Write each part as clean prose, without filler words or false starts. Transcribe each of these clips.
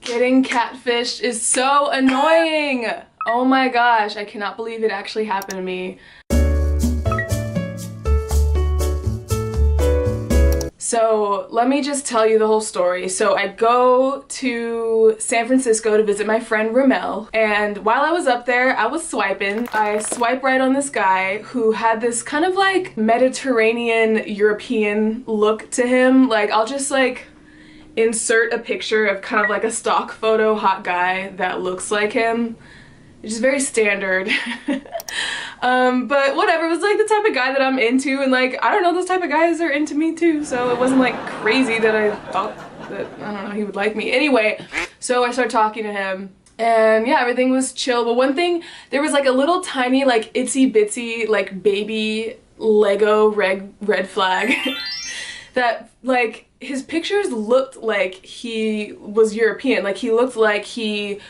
Getting catfished is so annoying. Oh my gosh, I cannot believe it actually happened to me. So let me just tell you the whole story. So I go to San Francisco to visit my friend Ramel, and while I was up there, I was swiping. I swipe right on this guy who had this kind of like Mediterranean European look to him. Like, I'll just like insert a picture of kind of like a stock photo hot guy that looks like him. It's just very standard. But whatever, it was like the type of guy that I'm into, and like, I don't know, those type of guys are into me too, so it wasn't like crazy that I thought that, I don't know, he would like me. Anyway, so I started talking to him, and yeah, everything was chill. But one thing, there was like a little tiny like itsy bitsy like baby Lego red flag that like his pictures looked like he was European. Like, he looked like he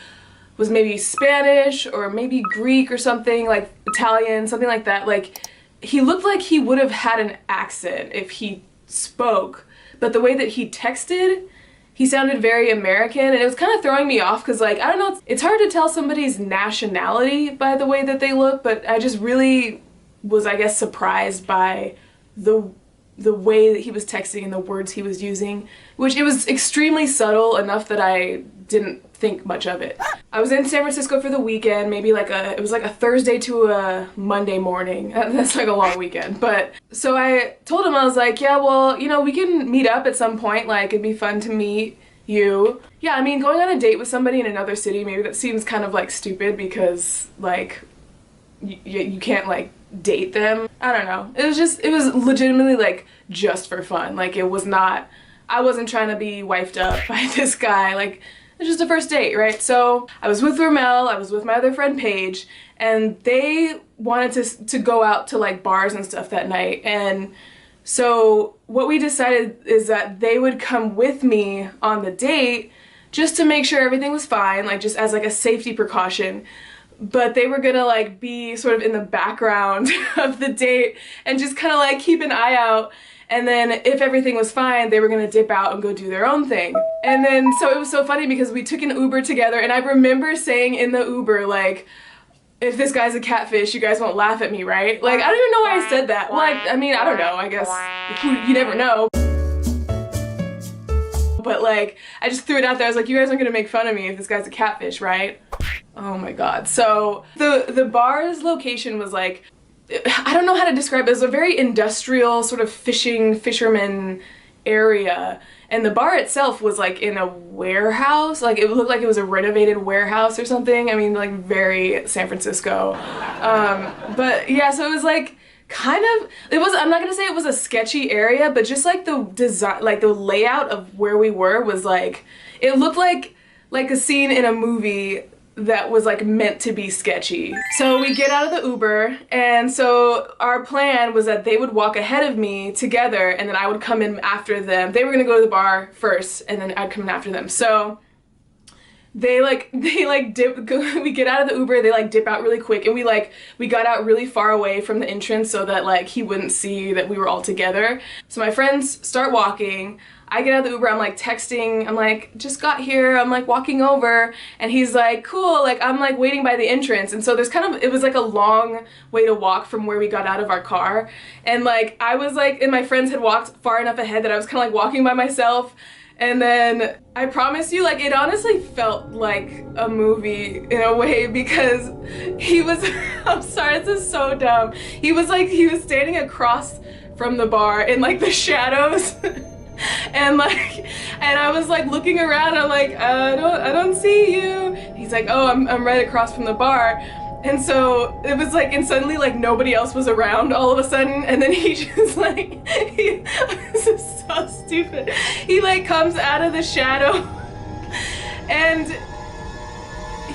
was maybe Spanish or maybe Greek or something, like Italian, something like that. Like, he looked like he would have had an accent if he spoke, but the way that he texted, he sounded very American, and it was kind of throwing me off because, like, I don't know, it's hard to tell somebody's nationality by the way that they look, but I just really was, I guess, surprised by the way that he was texting and the words he was using, which it was extremely subtle enough that I didn't think much of it. I was in San Francisco for the weekend, maybe like it was like a Thursday to a Monday morning. That's like a long weekend. But so I told him, I was like, yeah, well, you know, we can meet up at some point. Like, it'd be fun to meet you. Yeah, I mean, going on a date with somebody in another city, maybe that seems kind of like stupid because like you can't like date them. I don't know. It was legitimately like just for fun. Like, it was not, I wasn't trying to be wifed up by this guy. Like, it's just a first date, right? So I was with Ramel, I was with my other friend Paige, and they wanted to go out to like bars and stuff that night. And so what we decided is that they would come with me on the date just to make sure everything was fine, like just as like a safety precaution. But they were gonna like be sort of in the background of the date and just kind of like keep an eye out. And then if everything was fine, they were gonna dip out and go do their own thing. And then, so it was so funny because we took an Uber together, and I remember saying in the Uber, like, if this guy's a catfish, you guys won't laugh at me, right? Like, I don't even know why I said that. Well, I mean, I don't know, I guess, you never know. But like, I just threw it out there. I was like, you guys aren't gonna make fun of me if this guy's a catfish, right? Oh my god. So the bar's location was like, I don't know how to describe it. It was a very industrial sort of fisherman area, and the bar itself was like in a warehouse. Like, it looked like it was a renovated warehouse or something. I mean, like, very San Francisco. But yeah, so it was like kind of, it was, I'm not gonna say it was a sketchy area, but just like the design, like the layout of where we were was like, it looked like a scene in a movie that was like meant to be sketchy. So we get out of the Uber, and so our plan was that they would walk ahead of me together, and then I would come in after them. They were gonna go to the bar first, and then I'd come in after them. So they dip, we get out of the Uber, they like dip out really quick, and we got out really far away from the entrance so that like he wouldn't see that we were all together. So my friends start walking, I get out of the Uber, I'm like texting, I'm like, just got here, I'm like walking over, and he's like, cool, like I'm like waiting by the entrance. And so there's kind of, it was like a long way to walk from where we got out of our car, and like I was like, and my friends had walked far enough ahead that I was kind of like walking by myself. And then I promise you, like, it honestly felt like a movie in a way, because he was, I'm sorry, this is so dumb. He was standing across from the bar in like the shadows. And I was like looking around, I'm like, I don't see you. He's like, oh, I'm right across from the bar. And so it was like, and suddenly like nobody else was around all of a sudden, and then he just like, this is so stupid. He like comes out of the shadow, and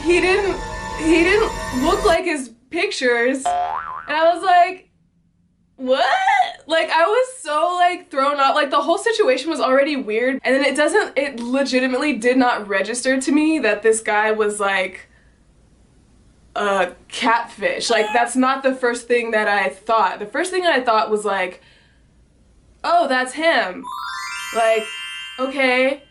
he didn't look like his pictures, and I was like, what? Like, I was so like thrown off. Like, the whole situation was already weird, and then it legitimately did not register to me that this guy was like a catfish. Like, that's not the first thing that I thought. The first thing I thought was like, oh, that's him. Like, okay,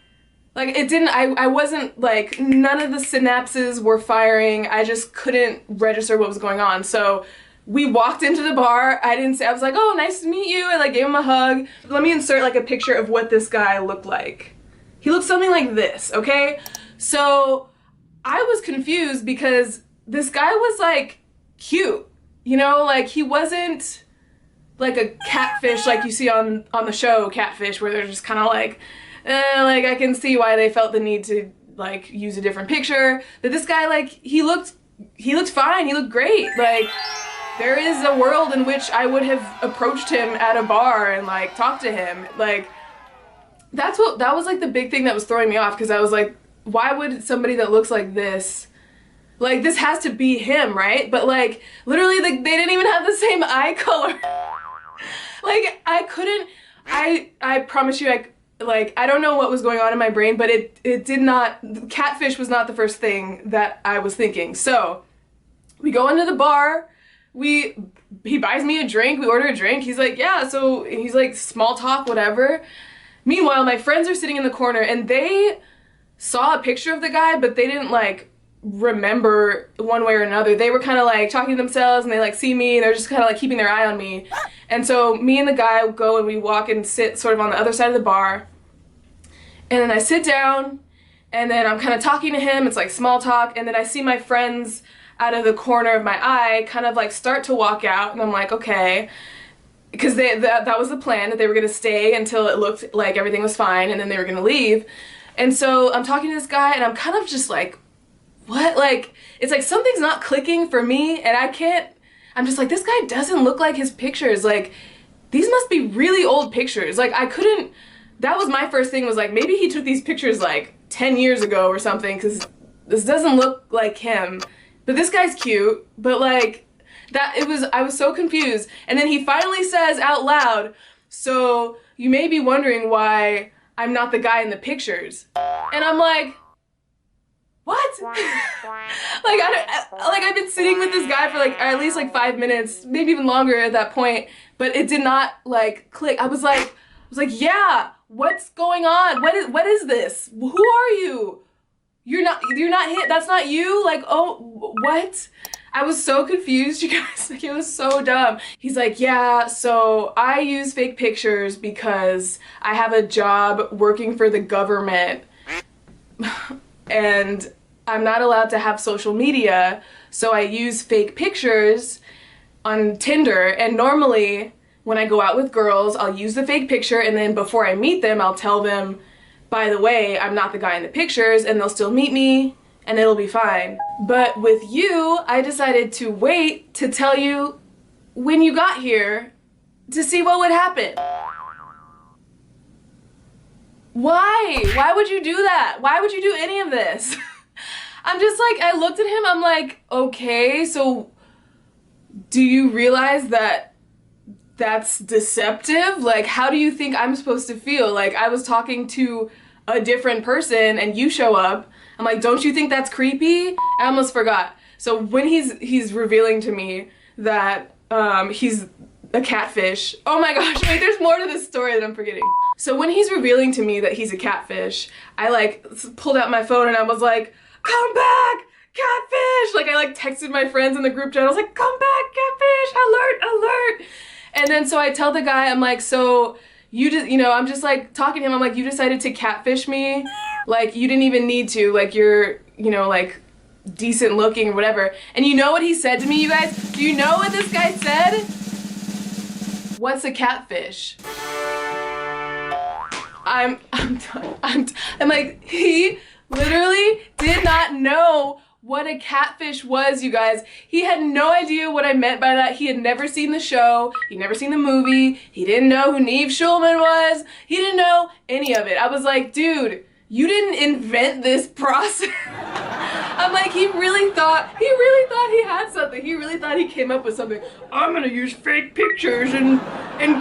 Like, it didn't, I wasn't, like, none of the synapses were firing. I just couldn't register what was going on. So we walked into the bar. I didn't say, I was like, oh, nice to meet you. I, like, gave him a hug. Let me insert, like, a picture of what this guy looked like. He looked something like this, okay? So I was confused because this guy was, like, cute. You know, like, he wasn't like a catfish like you see on the show Catfish, where they're just kind of like I can see why they felt the need to like use a different picture. But this guy, like, he looked fine. He looked great. Like, there is a world in which I would have approached him at a bar and like talked to him. Like, that was like the big thing that was throwing me off, because I was like, why would somebody that looks like this, like, this has to be him, right? But like, literally, like, they didn't even have the same eye color. Like, I couldn't, I promise you, I don't know what was going on in my brain, but it did not, catfish was not the first thing that I was thinking. So we go into the bar, he buys me a drink, we order a drink, he's like, yeah, so he's like, small talk, whatever. Meanwhile, my friends are sitting in the corner and they saw a picture of the guy, but they didn't like remember one way or another. They were kind of like talking to themselves, and they like see me, and they're just kind of like keeping their eye on me. And so me and the guy go and we walk and sit sort of on the other side of the bar, and then I sit down and then I'm kind of talking to him. It's like small talk, and then I see my friends out of the corner of my eye kind of like start to walk out, and I'm like, okay, because that was the plan, that they were gonna stay until it looked like everything was fine, and then they were gonna leave. And so I'm talking to this guy and I'm kind of just like, what? Like, it's like something's not clicking for me, and I'm just like, this guy doesn't look like his pictures. Like, these must be really old pictures. Like, that was my first thing, was like, maybe he took these pictures like 10 years ago or something, because this doesn't look like him. But this guy's cute, but like, I was so confused. And then he finally says out loud, so you may be wondering why I'm not the guy in the pictures. And I'm like, what? I've been sitting with this guy for like at least like 5 minutes, maybe even longer at that point, but it did not like click. I was like, yeah, what's going on? What is this? Who are you? You're not him. That's not you. Like, oh, what? I was so confused, you guys. Like, it was so dumb. He's like, yeah, so I use fake pictures because I have a job working for the government. And I'm not allowed to have social media, so I use fake pictures on Tinder. And normally when I go out with girls, I'll use the fake picture, and then before I meet them, I'll tell them, by the way, I'm not the guy in the pictures, and they'll still meet me and it'll be fine. But with you, I decided to wait to tell you when you got here to see what would happen. Why? Why would you do that? Why would you do any of this? I'm just like, I looked at him, I'm like, okay, so do you realize that that's deceptive? Like, how do you think I'm supposed to feel? Like, I was talking to a different person and you show up. I'm like, don't you think that's creepy? I almost forgot. So when he's revealing to me that he's a catfish. Oh my gosh, wait, there's more to this story that I'm forgetting. So when he's revealing to me that he's a catfish, I like pulled out my phone and I was like, come back, catfish! Like, I like texted my friends in the group chat. I was like, come back, catfish, alert, alert! And then so I tell the guy, I'm like, so I'm just like talking to him. I'm like, you decided to catfish me? Like, you didn't even need to. Like, you're, like decent looking or whatever. And you know what he said to me, you guys? Do you know what this guy said? What's a catfish? I'm like, he literally did not know what a catfish was, you guys. He had no idea what I meant by that. He had never seen the show. He'd never seen the movie. He didn't know who Neve Schulman was. He didn't know any of it. I was like, dude, you didn't invent this process. I'm like, he really thought he had something. He really thought he came up with something. I'm gonna use fake pictures and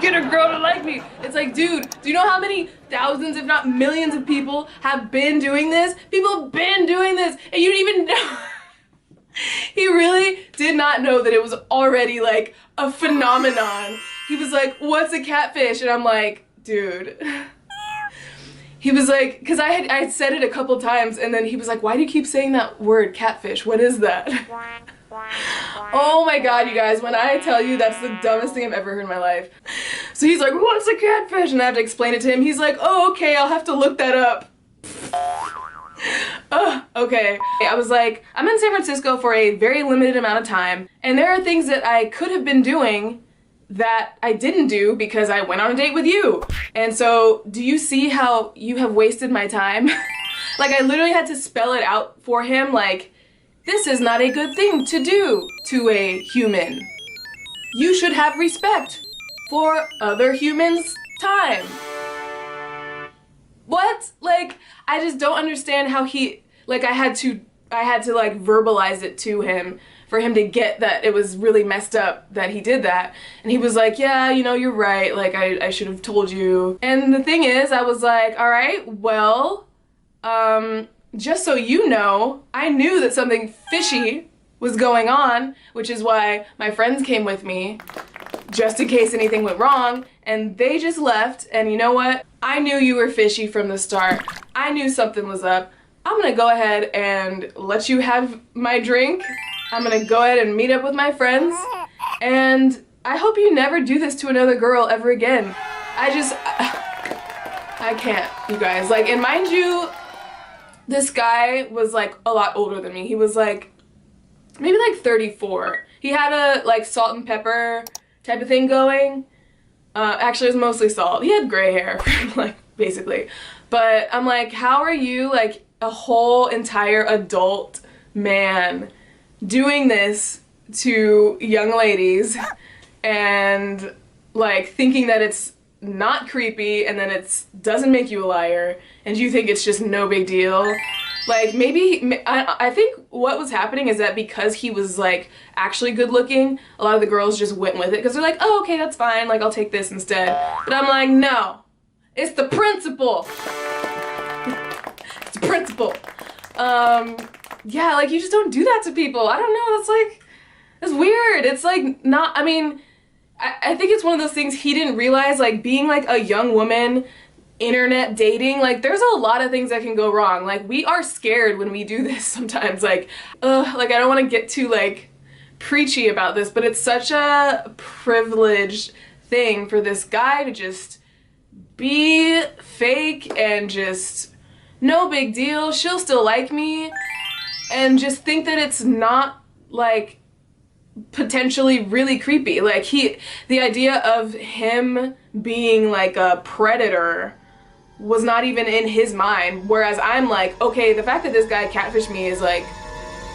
get a girl to like me. It's like, dude, do you know how many thousands, if not millions of people have been doing this? People have been doing this, and you didn't even know. He really did not know that it was already like a phenomenon. He was like, what's a catfish? And I'm like, dude. he was like, because I had said it a couple times, and then he was like, why do you keep saying that word, catfish? What is that? Oh my god, you guys, when I tell you that's the dumbest thing I've ever heard in my life. So he's like, what's a catfish? And I have to explain it to him. He's like, oh, okay, I'll have to look that up. Okay. I was like, I'm in San Francisco for a very limited amount of time, and there are things that I could have been doing that I didn't do because I went on a date with you. And so, do you see how you have wasted my time? Like, I literally had to spell it out for him, like, this is not a good thing to do to a human. You should have respect for other humans' time. What? Like, I just don't understand how he, like, I had to like verbalize it to him for him to get that it was really messed up that he did that. And he was like, yeah, you know, you're right, like, I should have told you. And the thing is, I was like, all right, well, just so you know, I knew that something fishy was going on, which is why my friends came with me, just in case anything went wrong, and they just left. And you know what? I knew you were fishy from the start. I knew something was up. I'm gonna go ahead and let you have my drink. I'm gonna go ahead and meet up with my friends, and I hope you never do this to another girl ever again. I can't, you guys. Like, and mind you, this guy was like a lot older than me. He was like, maybe like 34. He had a like salt and pepper type of thing going. Actually, it was mostly salt. He had gray hair, like, basically. But I'm like, how are you, like, a whole entire adult man doing this to young ladies and, like, thinking that it's not creepy and then it doesn't make you a liar and you think it's just no big deal? Like, maybe, I think what was happening is that because he was, like, actually good looking, a lot of the girls just went with it because they're like, oh, okay, that's fine, like, I'll take this instead. But I'm like, no, it's the principle. It's the principle. Yeah, like, you just don't do that to people. I don't know, that's, like, that's weird. It's, like, not, I mean, I think it's one of those things he didn't realize, like, being, like, a young woman, internet dating, like, there's a lot of things that can go wrong. Like, we are scared when we do this sometimes. Like, like, I don't want to get too, like, preachy about this, but it's such a privileged thing for this guy to just be fake and just no big deal, she'll still like me, and just think that it's not, like, potentially really creepy. Like, the idea of him being, like, a predator was not even in his mind, whereas I'm like, okay, the fact that this guy catfished me is, like,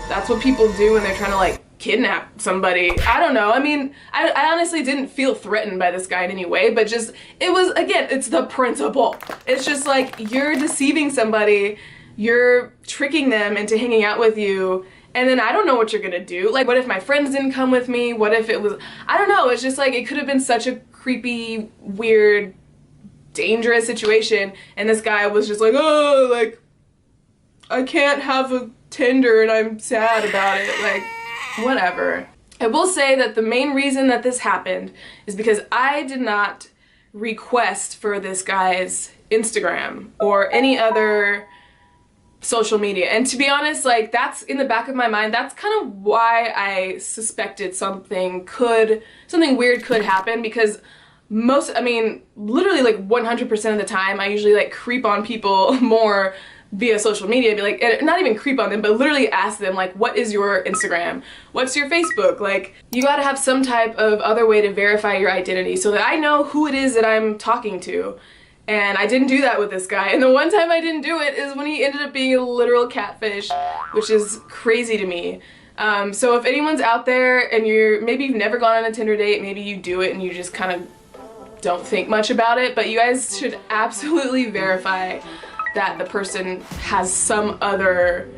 that's what people do when they're trying to, like, kidnap somebody. I don't know. I mean, I honestly didn't feel threatened by this guy in any way, but just, it was, again, it's the principle. It's just like, you're deceiving somebody, you're tricking them into hanging out with you, and then I don't know what you're gonna do. Like, what if my friends didn't come with me? What if it was, I don't know, it's just like, it could have been such a creepy, weird, dangerous situation, and this guy was just like, oh, like, I can't have a Tinder and I'm sad about it, like, whatever. I will say that the main reason that this happened is because I did not request for this guy's Instagram or any other social media, and to be honest, like, that's in the back of my mind, that's kind of why I suspected something weird could happen, because I mean, literally, like, 100% of the time, I usually, like, creep on people more via social media, be like, and not even creep on them, but literally ask them, like, what is your Instagram? What's your Facebook? Like, you gotta have some type of other way to verify your identity so that I know who it is that I'm talking to. And I didn't do that with this guy. And the one time I didn't do it is when he ended up being a literal catfish, which is crazy to me. So if anyone's out there and maybe you've never gone on a Tinder date, maybe you do it and you just kind of don't think much about it, but you guys should absolutely verify that the person has some other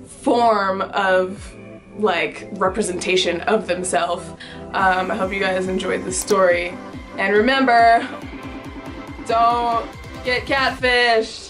form of, like, representation of themselves. I hope you guys enjoyed the story. And remember, don't get catfished.